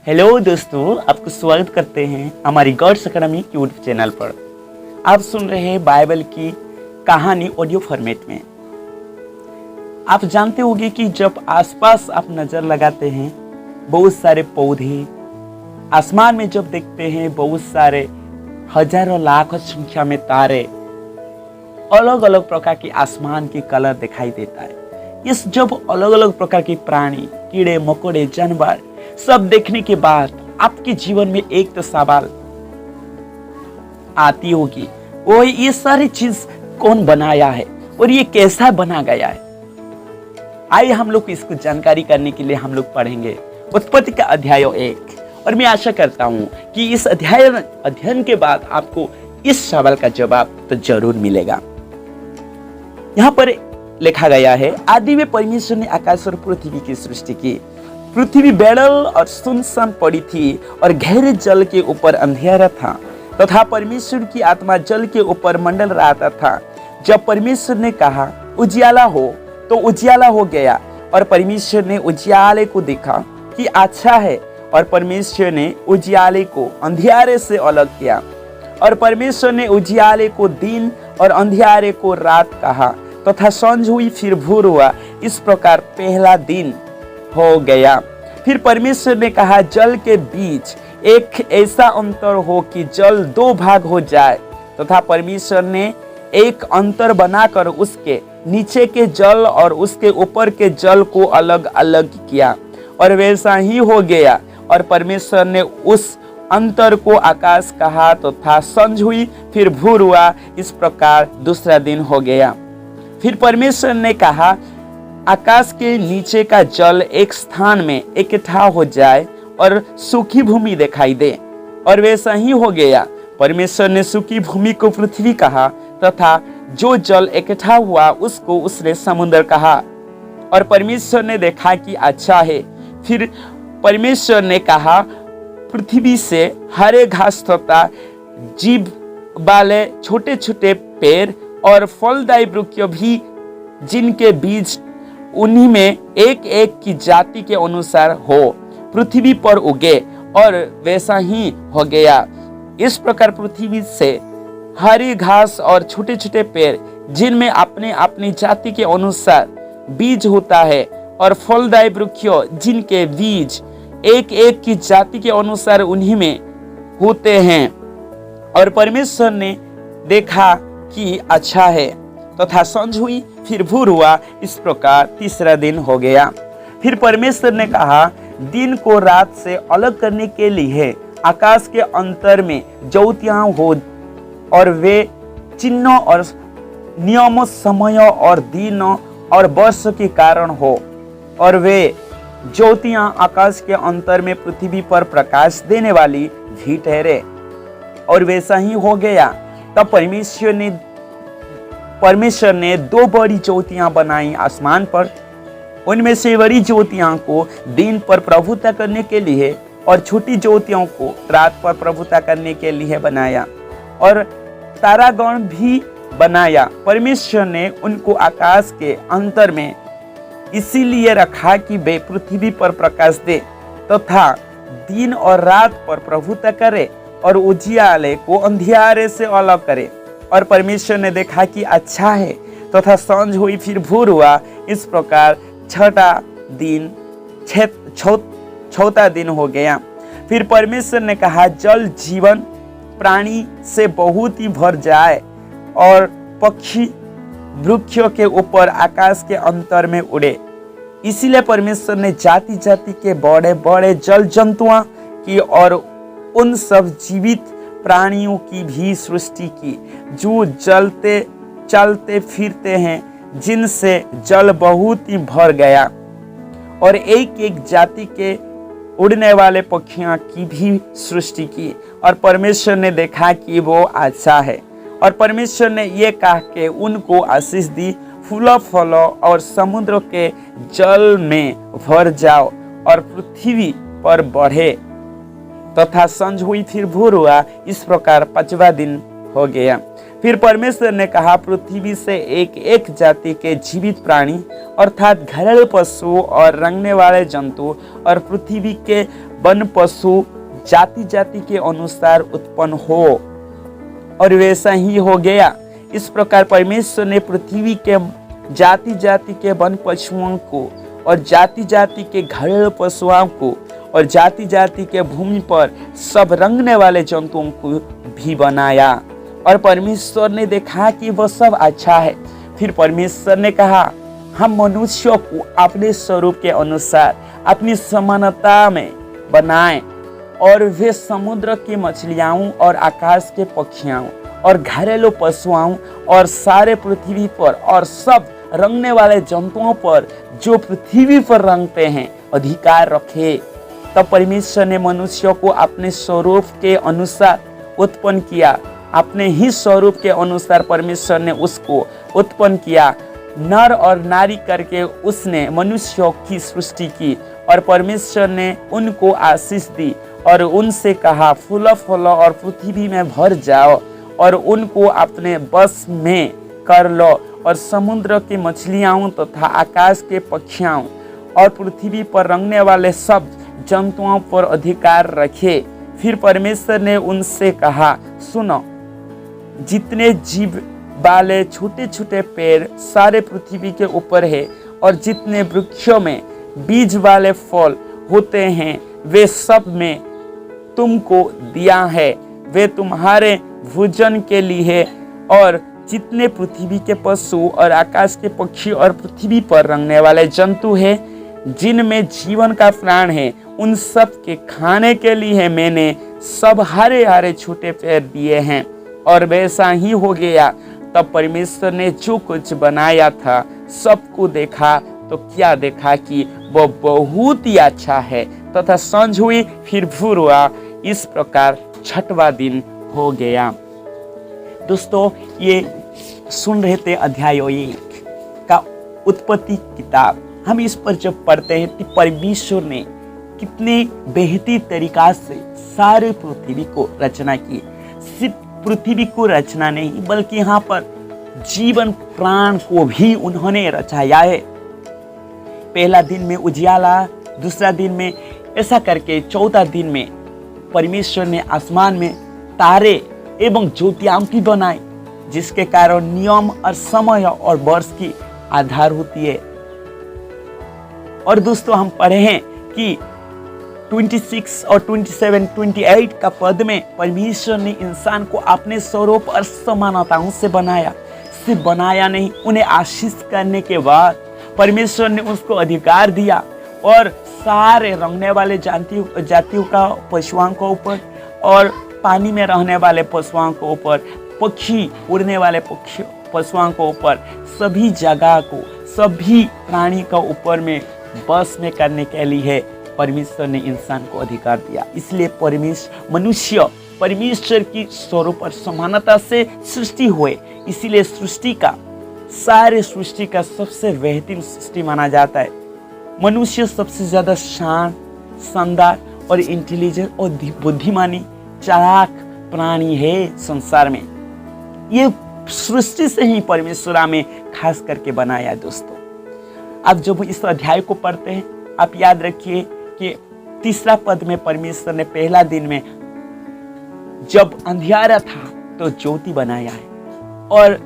Hello दोस्तों, आपको स्वागत करते हैं हमारी गॉड्स अकेडमी यूट्यूब चैनल पर। आप सुन रहे हैं बाइबल की कहानी ऑडियो फॉर्मेट में। आप जानते होंगे कि जब आसपास आप नज़र लगाते हैं, बहुत सारे पौधे, आसमान में जब देखते हैं बहुत सारे हजारों लाखों संख्या में तारे, अलग अलग प्रकार की आसमान की कलर दिखाई देता है। इस जब अलग अलग प्रकार के प्राणी, कीड़े मकोड़े, जानवर सब देखने के बाद आपके जीवन में एक तो सवाल आती होगी, वो ये सारी चीज कौन बनाया है और ये कैसा बना गया है। आइए हम लोग इसको जानकारी करने के लिए हम लोग पढ़ेंगे उत्पत्ति का अध्याय 1। और मैं आशा करता हूं कि इस अध्ययन के बाद आपको इस सवाल का जवाब तो जरूर मिलेगा। यहाँ पर लिखा गया है, आदि में परमेश्वर ने आकाश और पृथ्वी की सृष्टि की। पृथ्वी बेड़ल और सुनसान पड़ी थी और गहरे जल के ऊपर अंधेरा था तथा परमेश्वर की आत्मा जल के ऊपर मंडल रहा था। जब परमेश्वर ने कहा उजियाला हो, तो उजियाला हो गया। और परमेश्वर ने उजियाले को देखा कि अच्छा है, और परमेश्वर ने उजियाले को अंधियारे से अलग किया। और परमेश्वर ने उजियाले को दिन और अंधियारे को रात कहा तथा संझ हुई, फिर भोर हुआ। इस प्रकार पहला दिन हो गया। फिर परमेश्वर ने कहा, जल के बीच एक ऐसा अंतर हो कि जल 2 भाग हो जाए। तथा परमेश्वर ने एक अंतर बनाकर उसके नीचे के जल और उसके ऊपर के जल को अलग अलग किया, और वैसा ही हो गया। और परमेश्वर ने उस अंतर को आकाश कहा तथा संझ हुई, फिर भोर हुआ। इस प्रकार दूसरा दिन हो गया। फिर परमेश्वर ने कहा, आकाश के नीचे का जल एक स्थान में इकट्ठा हो जाए और सूखी भूमि दिखाई दे, और वैसा ही हो गया। परमेश्वर ने सूखी भूमि को पृथ्वी कहा तथा जो जल इकट्ठा हुआ उसको उसने समुद्र कहा। और परमेश्वर ने देखा कि अच्छा है। फिर परमेश्वर ने कहा, पृथ्वी से हरे घास तथा जीव वाले छोटे छोटे पेड़ और फलदायी वृक्ष भी, जिनके बीज उन्हीं में एक एक की जाति के अनुसार हो, पृथ्वी पर उगे। और वैसा ही हो गया। इस प्रकार पृथ्वी से हरी घास और छोटे छोटे पेड़, जिनमें अपने अपनी जाति के अनुसार बीज होता है, और फलदायी वृक्ष, जिनके बीज एक एक की जाति के अनुसार उन्हीं में होते हैं। और परमेश्वर ने देखा कि अच्छा है, तथा संझ हुई, फिर भोर हुआ। इस प्रकार तीसरा दिन हो गया। फिर परमेश्वर ने कहा, दिन को रात से अलग करने के लिए आकाश के अंतर में ज्योतियां हो, और वे चिन्हों और नियमों, समय और दिन और वर्ष के कारण हो। और वे ज्योतियां आकाश के अंतर में पृथ्वी पर प्रकाश देने वाली भी ठहरे, और वैसा ही हो गया। तब परमेश्वर ने 2 बड़ी ज्योतियां बनाई आसमान पर। उनमें से बड़ी ज्योतियां को दिन पर प्रभुता करने के लिए, और छोटी ज्योतियों को रात पर प्रभुता करने के लिए बनाया। और तारागण भी बनाया। परमेश्वर ने उनको आकाश के अंतर में इसीलिए रखा कि वे पृथ्वी पर प्रकाश दे तथा दिन और रात पर प्रभुता करे, और उजियाले को अंधियारे से अलग करे। और परमेश्वर ने देखा कि अच्छा है, तथा सांझ हुई, फिर भोर हुआ। इस प्रकार चौथा दिन हो गया। फिर परमेश्वर ने कहा, जल जीवन प्राणी से बहुत ही भर जाए, और पक्षी वृक्षों के ऊपर आकाश के अंतर में उड़े। इसीलिए परमेश्वर ने जाति जाति के बड़े बड़े जल जंतुओं की और उन सब जीवित प्राणियों की भी सृष्टि की, जो चलते फिरते हैं, जिनसे जल बहुत ही भर गया। और एक एक जाति के उड़ने वाले पक्षियों की भी सृष्टि की। और परमेश्वर ने देखा कि वो अच्छा है। और परमेश्वर ने ये कहा कि उनको आशीष दी, फूलो फलो और समुद्र के जल में भर जाओ और पृथ्वी पर बढ़े। तथा संझ हुई, फिर भोर हुआ। इस प्रकार 5वां दिन हो गया। फिर परमेश्वर ने कहा, पृथ्वी से एक एक जाति के जीवित प्राणी, अर्थात घरेलू पशु और रंगने वाले जंतु, और पृथ्वी के वन पशु जाति जाति के अनुसार उत्पन्न हो, और वैसा ही हो गया। इस प्रकार परमेश्वर ने पृथ्वी के जाति जाति के वन पशुओं को और जाति जाति के घरेलू पशुओं को और जाति जाति के भूमि पर सब रंगने वाले जंतुओं को भी बनाया। और परमेश्वर ने देखा कि वह सब अच्छा है। फिर परमेश्वर ने कहा, हम मनुष्यों को अपने स्वरूप के अनुसार अपनी समानता में बनाएं, और वे समुद्र की मछलियों और आकाश के पक्षियों और घरेलू पशुओं और सारे पृथ्वी पर और सब रंगने वाले जंतुओं पर जो पृथ्वी पर रंगते हैं अधिकार रखे। तब परमेश्वर ने मनुष्यों को अपने स्वरूप के अनुसार उत्पन्न किया। अपने ही स्वरूप के अनुसार परमेश्वर ने उसको उत्पन्न किया। नर और नारी करके उसने मनुष्यों की सृष्टि की। और परमेश्वर ने उनको आशीष दी और उनसे कहा, फूलो फलो और पृथ्वी में भर जाओ और उनको अपने बस में कर लो, और समुद्र की मछलियों तथा आकाश के पक्षियों और पृथ्वी पर रंगने वाले सब जंतुओं पर अधिकार रखे। फिर परमेश्वर ने उनसे कहा, सुनो, जितने जीव वाले छोटे छोटे पेड़ सारे पृथ्वी के ऊपर है और जितने वृक्षों में बीज वाले फल होते हैं वे सब में तुमको दिया है, वे तुम्हारे भोजन के लिए। और जितने पृथ्वी के पशु और आकाश के पक्षी और पृथ्वी पर रंगने वाले जंतु हैं जिनमें जीवन का प्राण है, उन सब के खाने के लिए मैंने सब हरे हरे छोटे पेड़ दिए हैं। और वैसा ही हो गया। तब परमेश्वर ने जो कुछ बनाया था सबको देखा तो क्या देखा कि वह बहुत ही अच्छा है। तथा सांझ हुई, फिर भोर हुआ। इस प्रकार छठवां दिन हो गया। दोस्तों, ये सुन रहे थे अध्याय 1 का उत्पत्ति किताब। हम इस पर जब पढ़ते हैं कि परमेश्वर ने कितने बेहतरीन तरीका से सारे पृथ्वी को रचना की। सिर्फ पृथ्वी को रचना नहीं बल्कि यहाँ पर जीवन प्राण को भी उन्होंने रचाया है। पहला दिन में उजियाला, दूसरा दिन में ऐसा करके 14 दिन में परमेश्वर ने आसमान में तारे एवं ज्योतियां भी बनाई, जिसके कारण नियम और समय और वर्ष की आधार होती है। और दोस्तों, हम पढ़े हैं कि 26 और 27, 28 का पद में परमेश्वर ने इंसान को अपने स्वरूप और समानताओं से बनाया। सिर्फ बनाया नहीं, उन्हें आशीष करने के बाद परमेश्वर ने उसको अधिकार दिया और सारे रंगने वाले जातियों का पशुओं के ऊपर और पानी में रहने वाले पशुओं के ऊपर, पक्षी उड़ने वाले पशुओं के ऊपर, सभी जगह को, सभी प्राणी का ऊपर में बस में करने के लिए परमेश्वर ने इंसान को अधिकार दिया। इसलिए मनुष्य परमेश्वर की स्वरूप और समानता से सृष्टि हुए। इसीलिए सारे सृष्टि का सबसे बेहतरीन सृष्टि माना जाता है। मनुष्य सबसे ज्यादा शान, शानदार और इंटेलिजेंट और बुद्धिमानी चालाक प्राणी है संसार में। ये सृष्टि से ही परमेश्वर हमें खास करके बनाया है। दोस्तों, अब जब इस अध्याय को पढ़ते हैं, आप याद रखिए कि तीसरा पद में परमेश्वर ने पहला दिन में जब अंधियारा था तो ज्योति बनाया है, और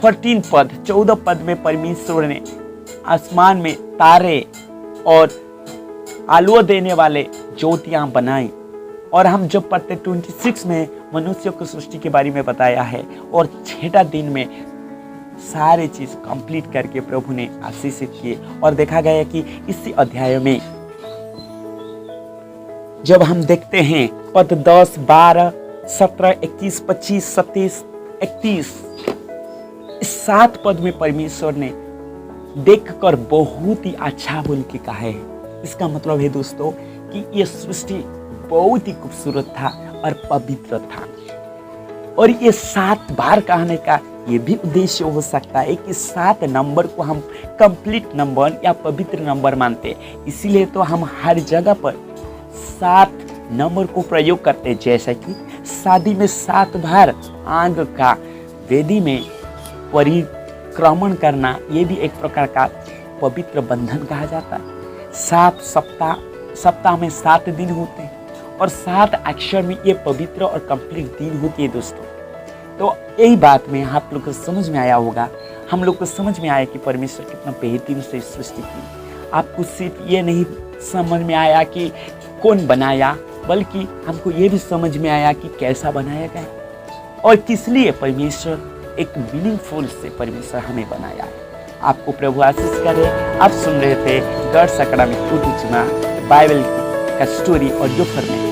14 पद में परमेश्वर ने आसमान में तारे और आलू देने वाले ज्योतियां बनाई। और हम जब पढ़ते 26 में मनुष्य को सृष्टि के बारे में बताया है, और 6 दिन में सारे चीज कंप्लीट करके प्रभु ने आशीषित किए। और देखा गया कि इसी अध्याय में जब हम देखते हैं पद 10, 12, 17, 21, 25, 27, 31, इस 7 पद में परमेश्वर ने देखकर बहुत ही अच्छा बोल के कहा है। इसका मतलब है दोस्तों कि यह सृष्टि बहुत ही खूबसूरत था और पवित्र था। और ये 7 बार कहने का ये भी उद्देश्य हो सकता है कि 7 नंबर को हम कंप्लीट नंबर या पवित्र नंबर मानते हैं। इसीलिए तो हम हर जगह पर 7 नंबर को प्रयोग करते हैं। जैसा कि शादी में 7 बार आग का वेदी में परिक्रमण करना, ये भी एक प्रकार का पवित्र बंधन कहा जाता है। 7 सप्ताह सप्ताह में 7 दिन होते हैं और 7 अक्षर में ये पवित्र और कंप्लीट दिन होती है दोस्तों। तो यही बात में आप लोग को समझ में आया होगा, हम लोग को समझ में आया कि परमेश्वर कितना बेहतरीन से सृष्टि की। आपको सिर्फ ये नहीं समझ में आया कि कौन बनाया, बल्कि हमको ये भी समझ में आया कि कैसा बनाया गया और किस लिए परमेश्वर एक मीनिंगफुल से परमेश्वर हमें बनाया है। आपको प्रभु आशीष करे। आप सुन रहे थे गर्ल्स एकेडमी बाइबल का स्टोरी ऑडियो फॉर्मेट।